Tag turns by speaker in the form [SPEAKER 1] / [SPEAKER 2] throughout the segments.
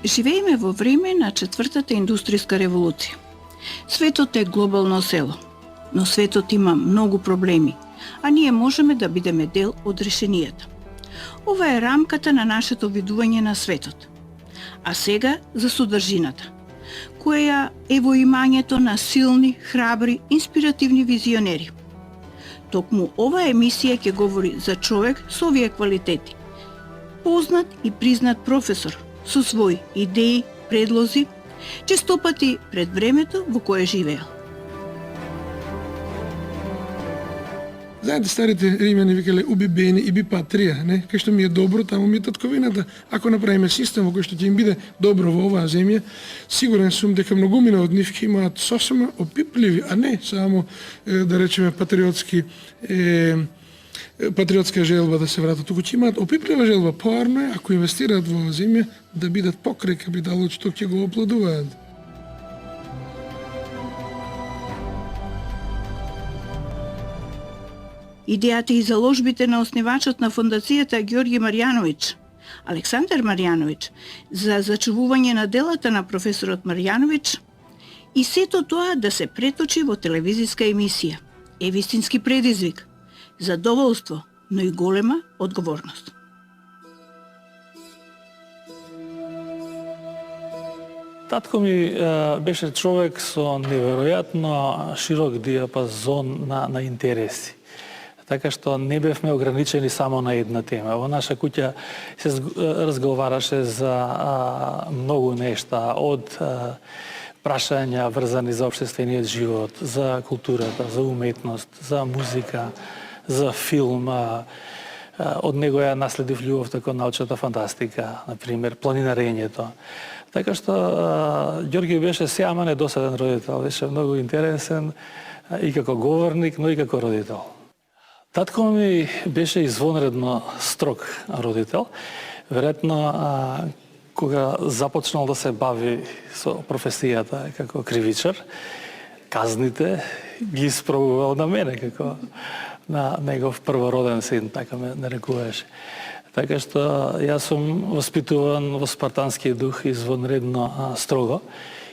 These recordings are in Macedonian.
[SPEAKER 1] Живееме во време на четвртата индустријска револуција. Светот е глобално село, но светот има многу проблеми, а ние можеме да бидеме дел од решенијата. Ова е рамката на нашето видување на светот. А сега за содржината, која е во имањето на силни, храбри, инспиративни визионери. Токму ова емисија ќе говори за човек со овие квалитети. Познат и признат професор, со своји идеи, предлози, честопати пред времето во кое живеел.
[SPEAKER 2] Знаете, старите римјани викале уби бени и би патрија, не? Кај што ми е добро, таму ми е татковината. Ако направиме систем во кој што ќе им биде добро во оваа земја, сигурен сум дека многумина од нив ќе имаат сосема опипливи, а не само, да речеме, патриотска желба да се вратат, туку ќе имаат опиплива желба. Поарно е, ако инвестираат во земја, да бидат покрај капиталот што ќе го оплодуваат.
[SPEAKER 1] Идејата и заложбите на основачот на фондацијата Ѓорѓе Марјановиќ, Александар Марјановиќ, за зачувување на делата на професорот Марјановиќ и сето тоа да се преточи во телевизиска емисија е вистински предизвик, задоволство, но и голема одговорност.
[SPEAKER 3] Татко ми беше човек со неверојатно широк диапазон на интереси. Така што не бевме ограничени само на една тема. Во наша куќа се разговараше за многу нешта, од прашања врзани за општествениот живот, за културата, за уметност, за музика, за филм. Од него ја наследив љубовта кон научната фантастика, например, планинарењето. Така што Ѓорѓе беше сјамен и досаден родител, беше многу интересен и како говорник, но и како родител. Татко ми беше извонредно строг родител. Веројатно, кога започнал да се бави со професијата како кривичар, казните ги испробувал на мене како на негов првороден син, така ме нарекуваше. Така што јас сум воспитуван во спартански дух извонредно строго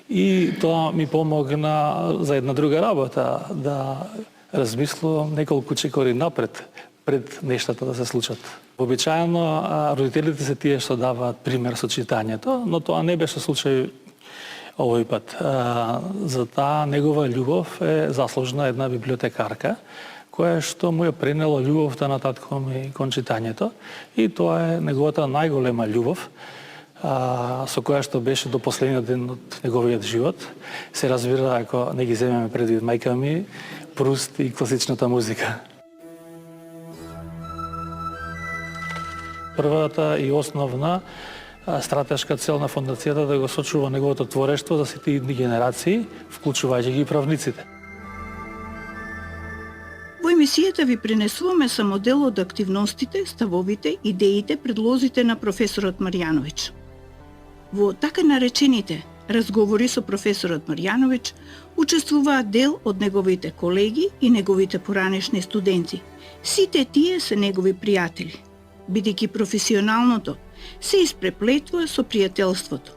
[SPEAKER 3] и тоа ми помогна за една друга работа, да размислувам неколку чекори напред, пред нештата да се случат. Обичаено родителите се тие што даваат пример со читањето, но тоа не беше случај овој пат. За таа негова љубов е заслужна една библиотекарка, која што му ја пренела љубовта на татко ми кон читањето и тоа е неговата најголема љубов, со која што беше до последниот ден од неговиот живот. Се разбира, ако не ги земеме предвид мајка ми, Пруст и класичната музика. Првата и основна стратешка цел на фондацијата да го сочува неговото творештво за сите идни генерации, вклучувајќи ги правниците.
[SPEAKER 1] Во емисијата ви пренесуваме само дел од активностите, ставовите, идеите, предлозите на професорот Марјановиќ. Во така наречените разговори со професорот Марјановиќ учествуваат дел од неговите колеги и неговите поранешни студенти. Сите тие се негови пријатели, бидејќи професионалното се испреплетува со пријателството,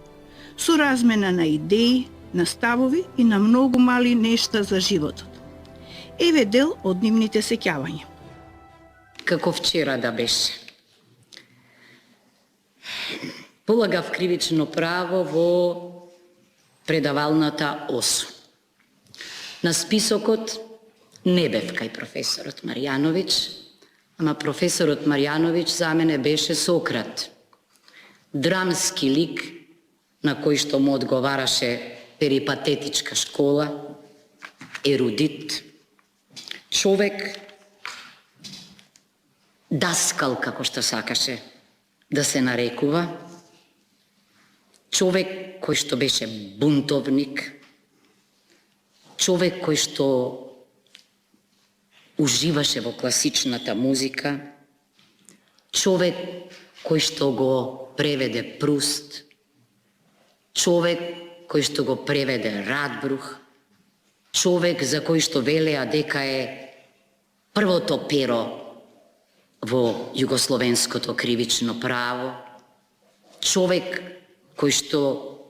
[SPEAKER 1] со размена на идеи, на ставови и на многу мали нешта за животот. Еве дел од нивните сеќавања.
[SPEAKER 4] Како вчера да беше. Полагав кривично право во предавалната ОСУ. На списокот не бев кај професорот Марјановиќ, ама професорот Марјановиќ за мене беше Сократ. Драмски лик на кој што му одговараше перипатетичка школа, ерудит, човек, даскал како што сакаше да се нарекува, човек кој што беше бунтовник, човек кој што уживаше во класичната музика, човек кој што го преведе Пруст, човек кој што го преведе Радбрух, човек за кој што велеа дека е првото перо во југословенското кривично право, човек кој што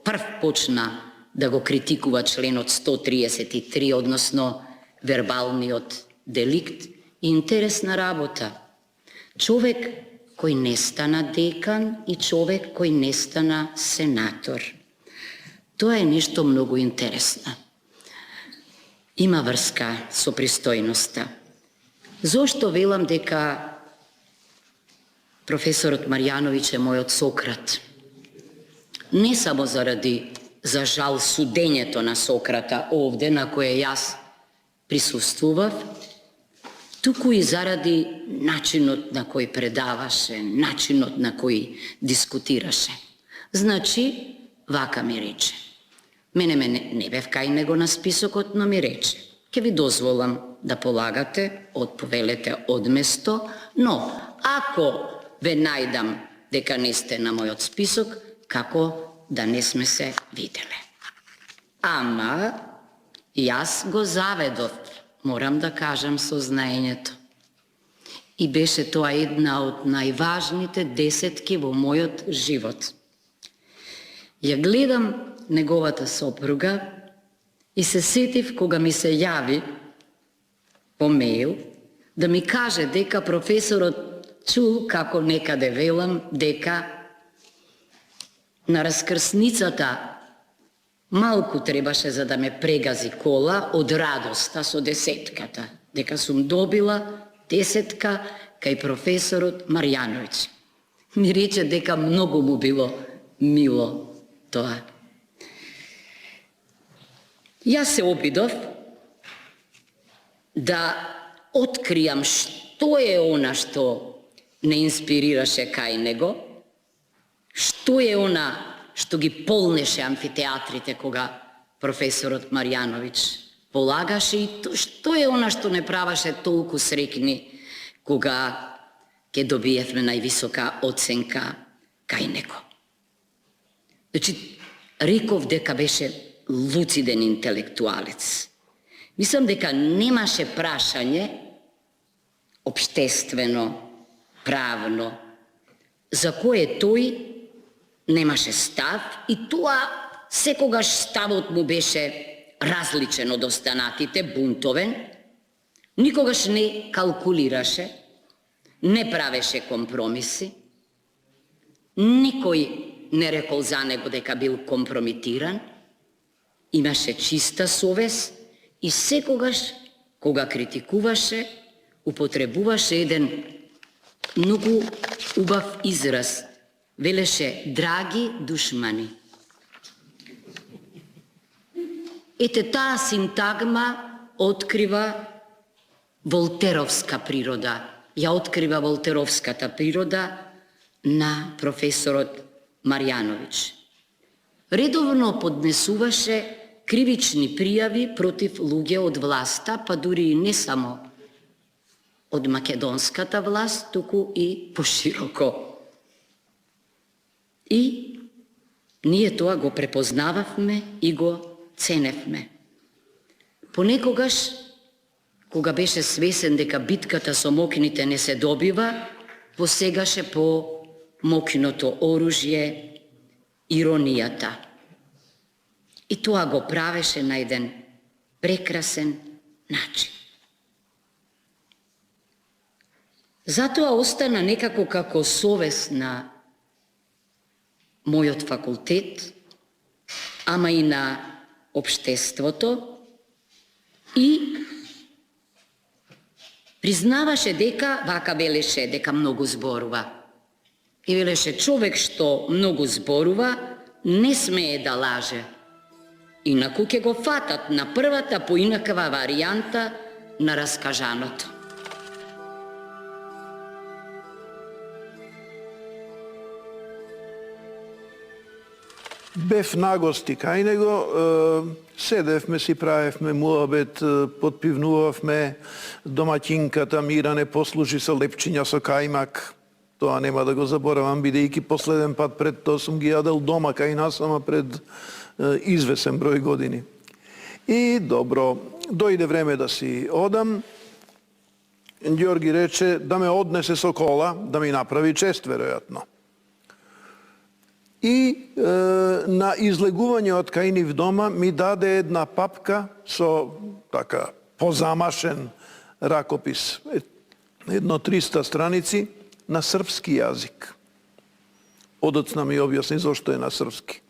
[SPEAKER 4] прв почна да го критикува членот 133, односно вербалниот деликт, и интересна работа. Човек кој не стана декан и човек кој не стана сенатор. Тоа е нешто многу интересно. Има врска со пристојноста. Зошто велам дека професорот Марјановиќ е мојот Сократ? Не само заради, за жал, судењето на Сократа овде, на кое јас присуствував, туку и заради начинот на кој предаваше, начинот на кој дискутираше. Значи, вака ми рече. Мене не бев кај него на списокот, но ми рече: ќе ви дозволам да полагате, повелете од место, но ако ве најдам дека не сте на мојот список, како да не сме се виделе. Ама, јас го заведов, морам да кажам, со знаењето. И беше тоа една од најважните десетки во мојот живот. Ја гледам неговата сопруга и се сетив кога ми се јави по мејл да ми каже дека професорот чул како некаде велам дека на раскрсницата малку требаше за да ме прегази кола од радоста со десетката, дека сум добила десетка кај професорот Марјановиќ. Ми рече дека многу му било мило тоа. Јас се обидов да откријам што е она што не инспирираше кај него, што е она што ги полнеше амфитеатрите кога професорот Марјановиќ полагаше и што е она што не праваше толку срекни кога ќе добиевме највисока оценка кај него. Значи, реков дека беше луциден интелектуалец. Мислам дека немаше прашање општествено, правно, за кое тој немаше став, и тоа секогаш ставот му беше различен од останатите, бунтовен, никогаш не калкулираше, не правеше компромиси, никој не рекол за него дека бил компромитиран, имаше чиста совест и секогаш, кога критикуваше, употребуваше еден многу убав израз. Велеше: драги душмани. Ете, таа синтагма открива волтеровска природа. Ја открива волтеровската природа на професорот Марјановиќ. Редовно поднесуваше кривични пријави против луѓе од власта, па дури и не само од македонската власт, туку и пошироко. И ние тоа го препознававме и го ценевме. Понекогаш, кога беше свесен дека битката со мокините не се добива, посегаше по мокиното оружје, иронијата. И тоа го правеше на еден прекрасен начин. Затоа остана некако како совест на мојот факултет, ама и на општеството, и признаваше дека, вака велеше, дека многу зборува. И велеше: човек што многу зборува, не смее да лаже. Инаку ќе го фатат на првата поинаква варијанта на раскажаното.
[SPEAKER 5] Бев нагости кај него, седевме си, правевме муабет, подпивнувавме, домаќинката Мира не послужи со лепчиња со кајмак. Тоа нема да го заборавам, бидејќи последен пат пред тоа сум ги јадел дома кај нас, ама пред извесен број години. И добро, дојде време да си одам. Ѓорги рече да ме однесе со кола, да ми направи чест, веројатно. И на излегување од кај нив дома ми даде една папка со така позамашен ракопис, едно 300 страници на српски јазик. Одоцна ми објасни зошто е на српски.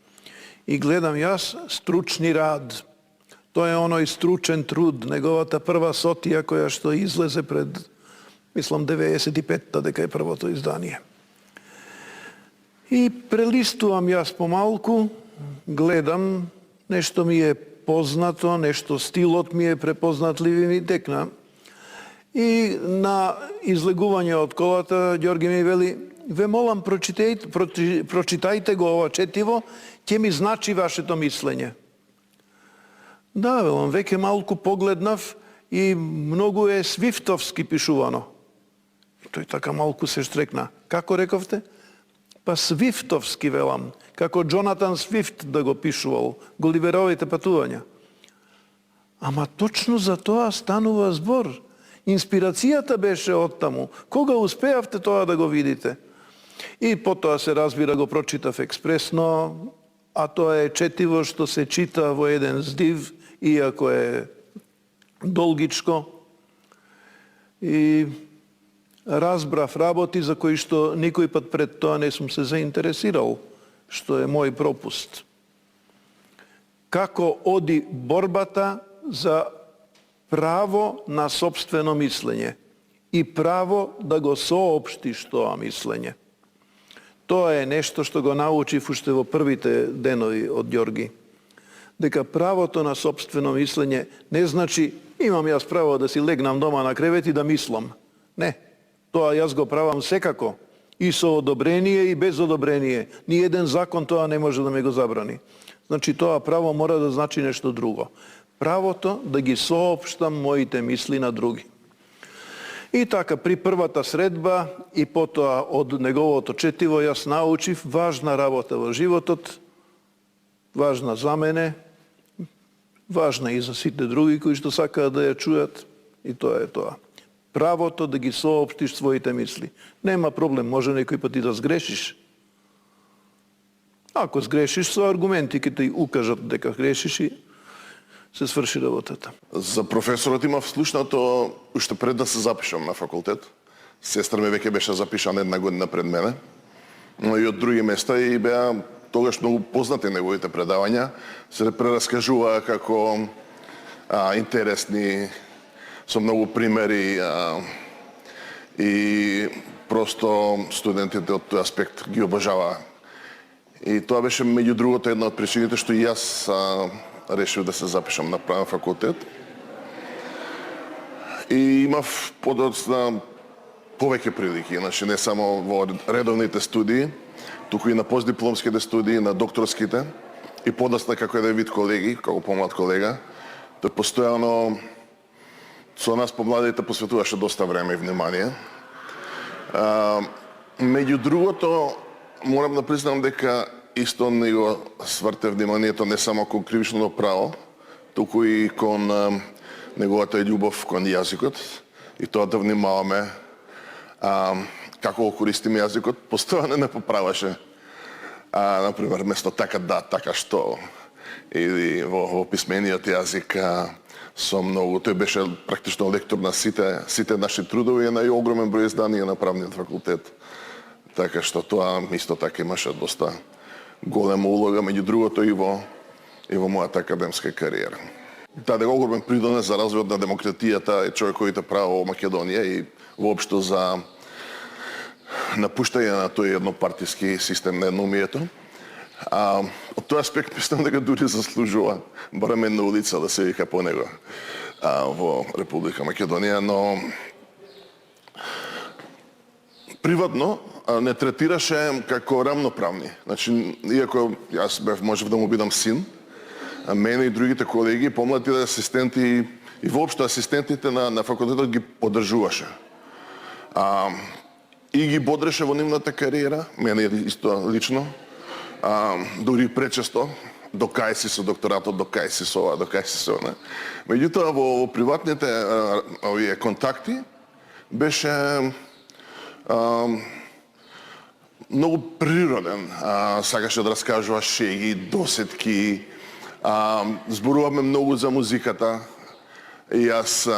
[SPEAKER 5] И гледам јас стручни рад. Тоа е оној стручен труд, неговата прва сотија која што излезе пред, мислам, 95-та дека е првото издание. И прелистувам јас помалку, гледам, нешто ми е познато, нешто стилот ми е препознатлив и ми текна. И на излегување од колата, Ѓорги ми вели, ве молам, прочитајте го ова четиво, ќе ми значи вашето мислење. Да, велам, веќе малку погледнав и многу е свифтовски пишувано. И тој така малку се штрекна. Како рековте? Па свифтовски, велам, како Джонатан Свифт да го пишувал, Гуливеровите патувања. Ама точно за тоа станува збор. Инспирацијата беше од таму. Кога успеавте тоа да го видите? И потоа се разбира го прочитав експресно, а тоа е четиво што се чита во еден здив, иако е долгичко. И разбрав работи за кои што никој пат пред тоа не сум се заинтересирал, што е мој пропуст. Како оди борбата за право на сопствено мислење и право да го соопштиш тоа мислење. Тоа е нешто што го научив уште во првите денови од Ѓорги. Дека правото на сопствено мислење не значи имам јас право да си легнам дома на кревет и да мислам. Не, тоа јас го правам секако. И со одобрение и без одобрение. Ни еден закон тоа не може да ме го забрани. Значи тоа право мора да значи нешто друго. Правото да ги соопштам моите мисли на други. И така, при првата средба и потоа од неговото четиво јас научив важна работа во животот, важна за мене, важна и за сите други кои што сакаат да ја чујат, и тоа е тоа. Правото да ги соопштиш своите мисли. Нема проблем, може некој пат и да сгрешиш. Ако сгрешиш, со аргументи ќе ти укажат дека грешиш и се сврши работата.
[SPEAKER 6] За професорот имав слушнато уште пред да се запишам на факултет. Сестра ми веќе беше запишана една година пред мене, но и од други места и беа тогаш многу познати неговите предавања, се прераскажуваа како интересни, со многу примери и просто студентите од тој аспект ги обожаваа. И тоа беше меѓу другото една од причините што и јас решив да се запишам на правен факултет. И имав подоцна повеќе прилики, значи не само во редовните студии, туку и на постдипломските студии, на докторските, и подоцна како еден вид колеги, како помлад колега, тој постојано со нас помладите посветуваше доста време и внимание. Меѓу другото, морам да признам дека исто не го сврте вниманието не само кон кривичното право, туку и кон неговата љубов кон јазикот, и тоа да внимаваме како го користиме јазикот. Постојано не поправаше, например, место така да, така што, или во писмениот јазик со многу. Тој беше практично лектор на сите наши трудови и на огромен број изданија на правниот факултет. Така што тоа исто така имаше доста голема улога, меѓу другото и во мојата академска кариера. Даде огромен придонес за развојот на демократијата и човековите права во Македонија и воопшто за напуштање на тој еднопартиски систем на едноумието. Од тој аспект мислам дека дури заслужува барем една улица да се вика по него во Република Македонија, но приватно не третираше како рамноправни. Значи, иако јас можев да му бидам син, мене и другите колеги, помладите асистенти и воопшто асистентите на факултетот ги поддржуваше. И ги бодреше во нивната кариера, мене исто лично, дури пречесто, докај си со докторатот, докај си со ова, докај си со она. Меѓутоа, во приватните овие контакти беше многу природен. Сакаше да раскажува шеги, досетки. Зборуваме многу за музиката. И јас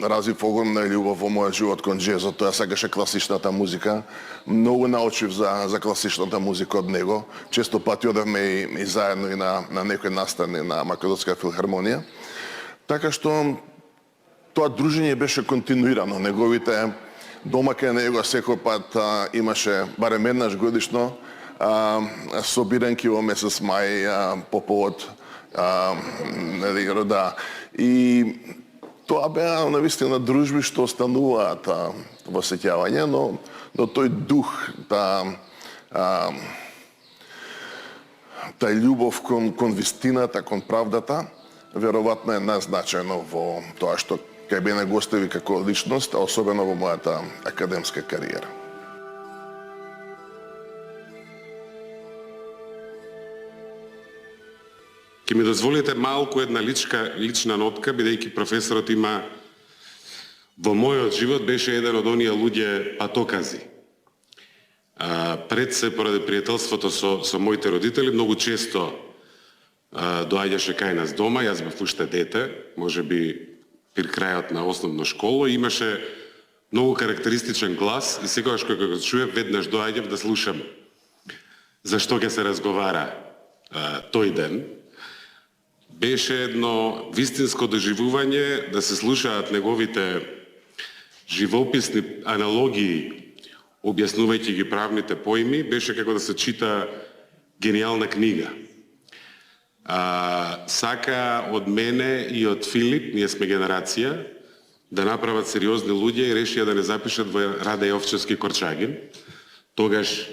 [SPEAKER 6] развив огромна љубов во мојот живот кон джезот. Тоа сакаше класичната музика. Многу научив за класичната музика од него. Често пати одевме и заедно и на некои настани на Македонска филхармонија. Така што тоа дружење беше континуирано. Неговите дома кај него секој пат имаше барем еднаш годишно собиранки во месец мај по повод рода. И тоа беа навистина дружби што остануваат во сеќавање, но тој дух, тај љубов кон вистината, кон правдата, веројатно е најзначајно во тоа што кај мене го остави како личност, а особено во мојата академска кариера.
[SPEAKER 7] Ке ми дозволите малку една лична нотка, бидејќи професорот има во мојот живот беше еден од оние луѓе патокази. Пред се поради пријателството со моите родители многу често доаѓаше кај нас дома, јас бев уште дете, можеби при крајот на основна школа, имаше многу карактеристичен глас и секогаш кога го чуев веднаш доаѓав да слушам зашто ќе се разговара тој ден. Беше едно вистинско доживување да се слушаат неговите живописни аналогии, објаснувајќи ги правните поими, беше како да се чита гениална книга. Сака од мене и од Филип, ние сме генерација, да направат сериозни луѓе и решија да не запишат во Раде Јовчевски Корчагин. Тогаш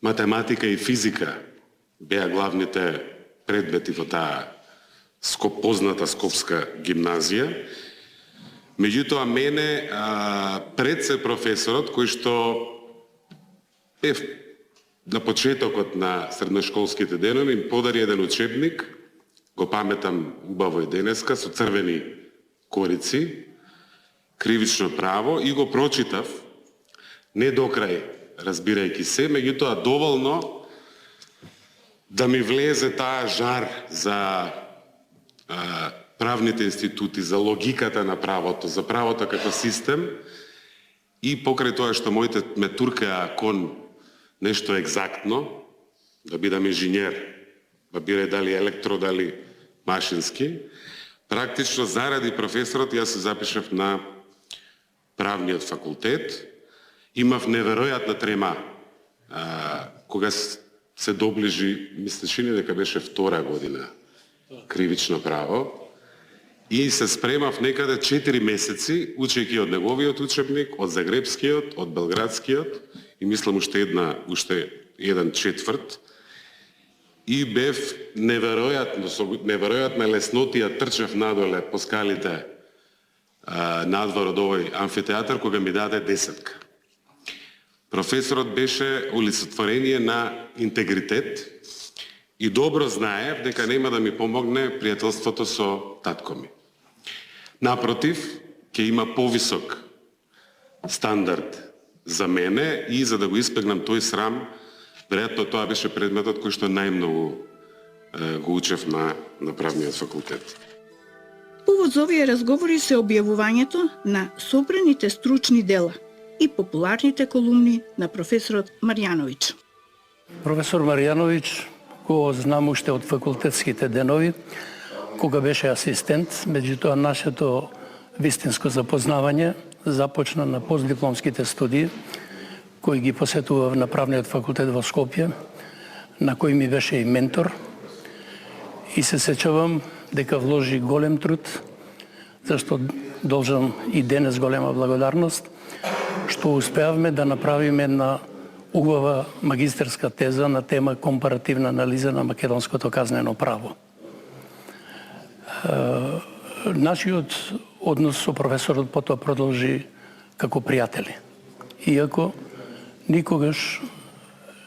[SPEAKER 7] математика и физика беа главните предмети во таа позната Скопска гимназија. Меѓутоа мене пред се професорот кој што е на почетокот на средношколските денови им подари еден учебник, го паметам убаво и денеска, со црвени корици, кривично право, и го прочитав, не до крај разбирајќи се, меѓутоа доволно да ми влезе таа жар за правните институти, за логиката на правото, за правото како систем, и покрај тоа што моите ме туркаа кон нешто екзактно, да бидам инженер, ба бире дали електро, дали машински, практично заради професорот јас се запишав на правниот факултет. Имав неверојатна трема кога се доближи, мислеше дека беше втора година кривично право, и се спремав некаде 4 месеци, учејќи од неговиот учебник, од Загребскиот, од Белградскиот, и мислам уште еден четврт, и бев со неверојатна леснотија трчев надоле по скалите надвор од овој амфитеатар, кога ми даде 10. Професорот беше олицетворение на интегритет и добро знаев дека нема да ми помогне пријателството со татко ми. Напротив, ќе има повисок стандард за мене и за да го испегнам тој срам, веројатно тоа беше предметот кој што најмногу го учев на правниот факултет.
[SPEAKER 1] Повод за овие разговори се објавувањето на собраните стручни дела и популарните колумни на професорот Марјановиќ.
[SPEAKER 8] Професор Марјановиќ го знам уште од факултетските денови, кога беше асистент, меѓутоа нашето вистинско запознавање започна на постдипломските студии, кои ги посетував на правниот факултет во Скопје, на кој ми беше и ментор. И се сеќавам дека вложи голем труд, зашто должам и денес голема благодарност, што успеавме да направиме една убава магистерска теза на тема компаративна анализа на македонското казнено право. Нашиот однос со професорот потоа продолжи како пријатели. Иако никогаш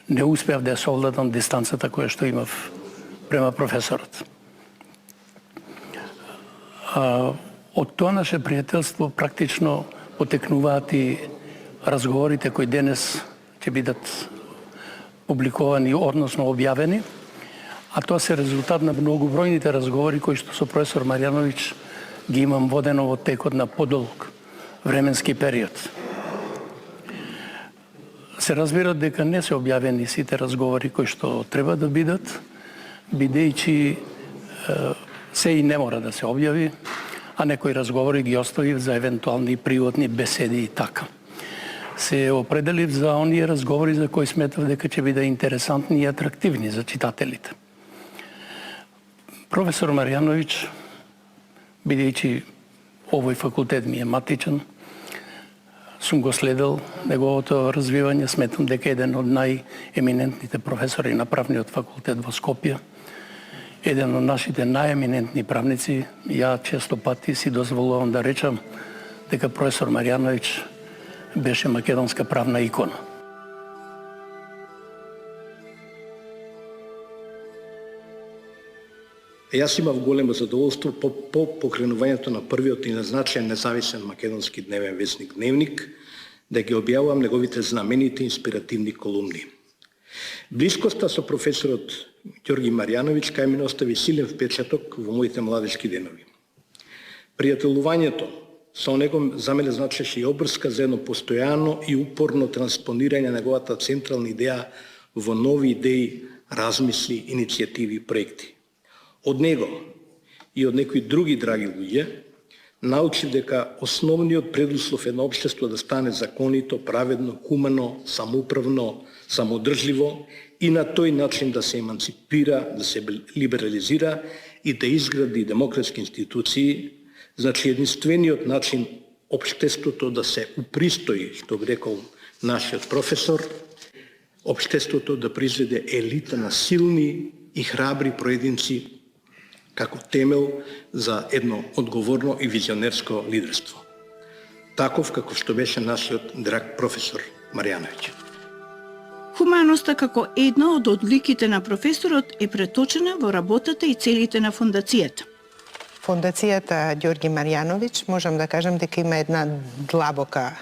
[SPEAKER 8] не успеав да ја совладам дистанцата која што имав према професорот. Од тоа наше пријателство практично потекнуваат и разговорите кои денес ќе бидат публикувани, односно објавени, а тоа се резултат на многобројните разговори кои што со професор Марјановиќ ги имам водено во текот на подолг временски период. Се разбира дека не се објавени сите разговори кои што треба да бидат, бидејќи се и не мора да се објави, а некои разговори ги оставив за евентуални приватни беседи и така. Се определив за оние разговори за кои сметав дека ќе биде интересантни и атрактивни за читателите. Професор Марјановиќ, бидејќи овој факултет ми е матичен, сум го следел неговото развивање, сметам дека еден од најеминентните професори на правниот факултет во Скопје, еден од нашите најеминентни правници. Ја често пати си дозволувам да речам дека професор Марјановиќ беше македонска правна икона.
[SPEAKER 9] Јас имав големо задоволство по покренувањето на првиот и назначен независен македонски дневен весник Дневник да ги објавувам неговите знаменити инспиративни колумни. Блискоста со професорот Ѓорги Марјановиќ кај мене остави силен впечаток во моите младежки денови. Пријателувањето со него за мене значеше и обврска за едно постојано и упорно транспонирање на неговата централна идеја во нови идеи, размисли, иницијативи и проекти. Од него и од некои други драги луѓе научив дека основниот предуслов едно општество да стане законито, праведно, хумано, самоуправно, самодржливо и на тој начин да се еманципира, да се либерализира и да изгради демократски институции, значи единствениот начин општеството да се упристои, што би рекол нашиот професор, општеството да произведе елита на силни и храбри проединци како темел за едно одговорно и визионерско лидерство. Таков како што беше нашиот драг професор Марјановиќ.
[SPEAKER 1] Хуманоста како една од одликите на професорот е преточена во работата и целите на фондацијата.
[SPEAKER 10] Фондацијата Ѓорги Марјановиќ, можам да кажам дека има една длабока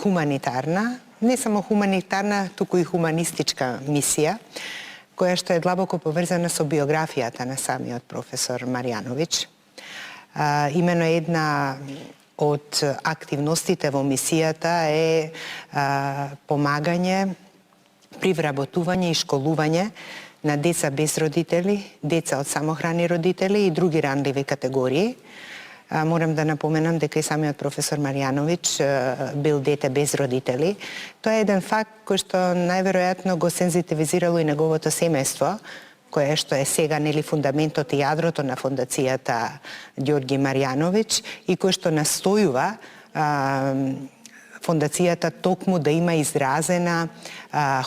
[SPEAKER 10] хуманитарна, не само хуманитарна, туку и хуманистичка мисија, која што е длабоко поврзана со биографијата на самиот професор Марјановиќ. Имено една од активностите во мисијата е помагање при вработување и школување на деца без родители, деца од самохрани родители и други ранливи категории. Морам да напоменам дека и самиот професор Марјановиќ бил дете без родители. Тоа е еден факт кој што најверојатно го сензитивизирало и неговото семејство, кое што е сега нели фундаментот и јадрото на фондацијата Ѓорги Марјановиќ и кој што настојува фондацијата токму да има изразена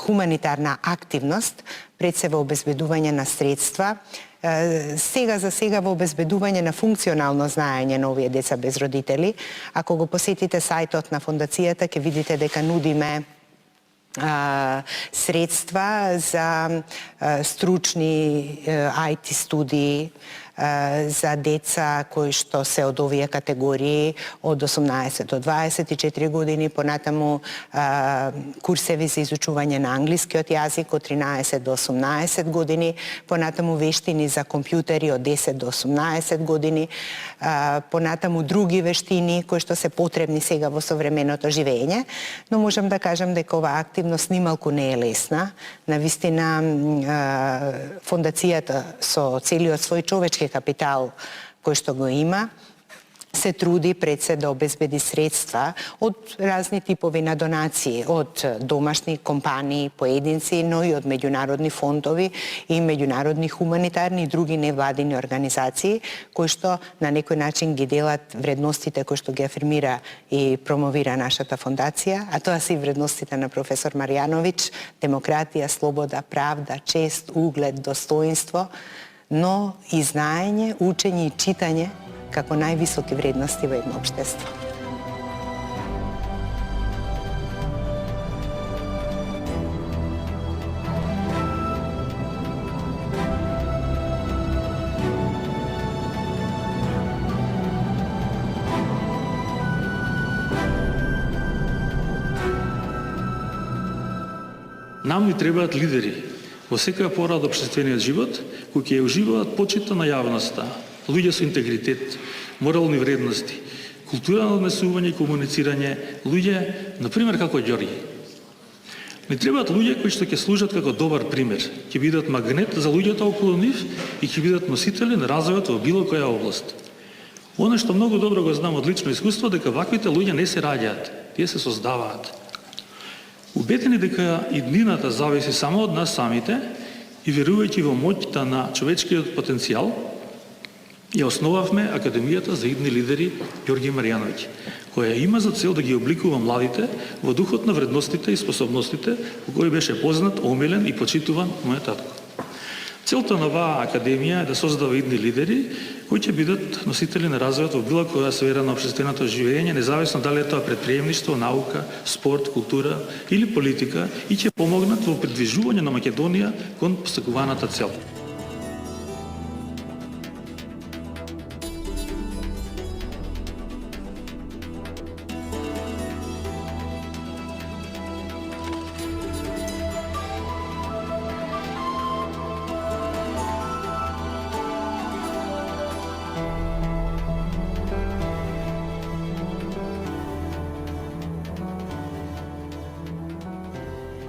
[SPEAKER 10] хуманитарна активност пред се во обезбедување на средства, сега за сега во обезбедување на функционално знаење на овие деца без родители. Ако го посетите сајтот на фондацијата, ќе видите дека нудиме средства за стручни IT студии, за деца кои што се од овие категории од 18 до 24 години, понатаму курсеви за изучување на англискиот јазик од 13 до 18 години, понатаму вештини за компјутери од 10 до 18 години, понатаму други вештини кои што се потребни сега во современото живење, но можам да кажам дека оваа активност нималку не е лесна. Навистина фондацијата со целиот свој човечки капитал кој што го има, се труди пред се да обезбеди средства од разни типови на донации, од домашни компании, поединци, но и од меѓународни фондови и меѓународни хуманитарни и други невладини организации, кои што на некој начин ги делат вредностите кои што ги афирмира и промовира нашата фондација, а тоа се и вредностите на професор Марјановиќ: демократија, слобода, правда, чест, углед, достоинство, но и знаење, учење и читање како највисоки вредности во едно општество.
[SPEAKER 3] Нам ни требаат лидери во секоја пора од општествениот живот, кои ќе уживаат почита на јавноста, луѓе со интегритет, морални вредности, култура на однесување и комуницирање, луѓе, например, како Ѓорги. Ни требаат луѓе кои што ќе служат како добар пример, ќе бидат магнет за луѓето околу нив и ќе бидат носители на развојот во било која област. Оно што многу добро го знам од лично искуство, дека ваквите луѓе не се раѓаат, тие се создаваат. Убедени дека иднината зависи само од нас самите и верувајќи во моќта на човечкиот потенцијал, ја основавме Академијата за идни лидери Ѓорги Марјановиќ, која има за цел да ги обликува младите во духот на вредностите и способностите по кои беше познат, омилен и почитуван мојот татко. Целта на оваа академија е да создава идни лидери кои ќе бидат носители на развојот во било која сфера на општественото живење, независно дали е тоа претприемништво, наука, спорт, култура или политика, и ќе помогнат во придвижување на Македонија кон постигуваната цел.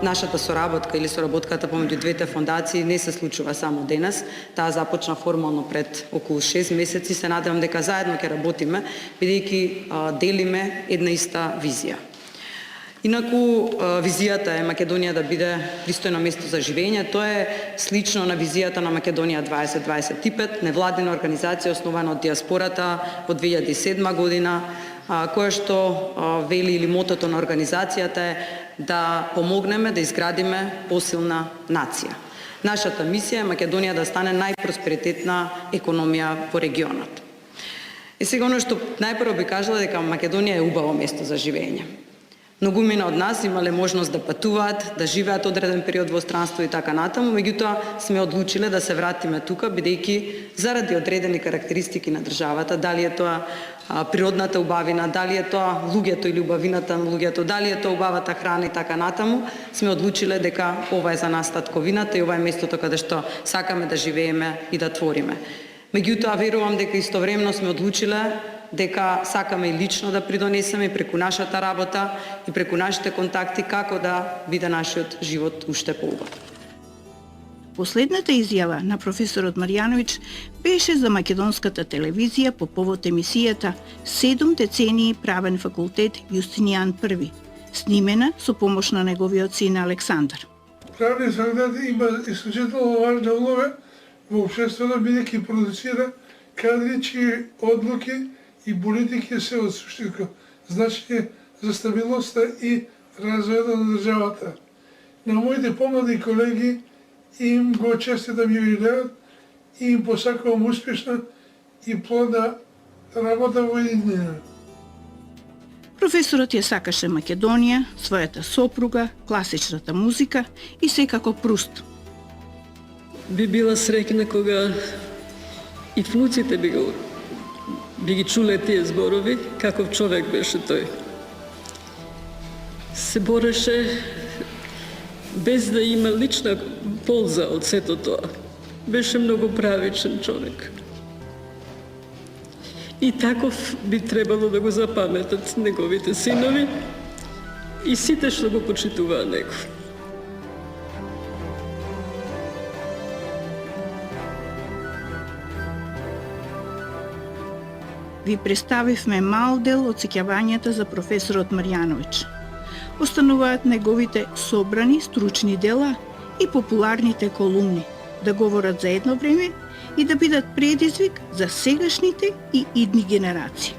[SPEAKER 11] Нашата соработка или соработката помеѓу двете фондации не се случува само денес. Таа започна формално пред околу 6 месеци. Се надевам дека заедно ќе работиме, бидејќи делиме една иста визија. Инаку, визијата е Македонија да биде пристојно место за живење. Тоа е слично на визијата на Македонија 2025, невладина организација основана од диаспората во 2007 година, која што вели или мотото на организацијата е да помогнеме да изградиме посилна нација. Нашата мисија е Македонија да стане најпросперитетна економија во регионот. И сега оно што најпрво би кажала дека Македонија е убаво место за живење. Многумина од нас имале можност да патуваат, да живеат одреден период во странство и така натаму, меѓутоа сме одлучиле да се вратиме тука, бидејќи заради одредени карактеристики на државата, дали е тоа природната убавина, дали е тоа луѓето или убавината на луѓето, дали е тоа убавата храна и така натаму, сме одлучиле дека ова е за нас татковината и ова е местото каде што сакаме да живееме и да твориме. Меѓутоа, верувам дека истовремено сме одлучиле дека сакаме и лично да придонесеме преку нашата работа и преку нашите контакти како да биде нашиот живот уште поубав.
[SPEAKER 1] Последната изјава на професорот Марјановиќ беше за македонската телевизија по повод емисијата 7 децении правен факултет Јустинијан I, снимена со помош на неговиот син Александар.
[SPEAKER 2] Правниот факултет има исклучително важна улога во општеството, бидејќи продуцира кадри чии одлуки и политики се од суштинско значење за стабилноста и развојот на државата. На моите помлади колеги им го честитам јубилеот и им посакувам успешна и плодна работа во иднина.
[SPEAKER 1] Професорот ја сакаше Македонија, својата сопруга, класичната музика и секако Пруст.
[SPEAKER 12] Би била среќна кога и внуците би ги чуле тие зборови, каков човек беше тој. Се бореше без да има лична полза од сето тоа. Беше многу правичен човек. И таков би требало да го запаметат неговите синови и сите што го почитуваат него.
[SPEAKER 1] Ви представивме мал дел од сеќавањата за професорот Марјановиќ. Остануваат неговите собрани стручни дела и популарните колумни да говорат за едно време и да бидат предизвик за сегашните и идни генерации.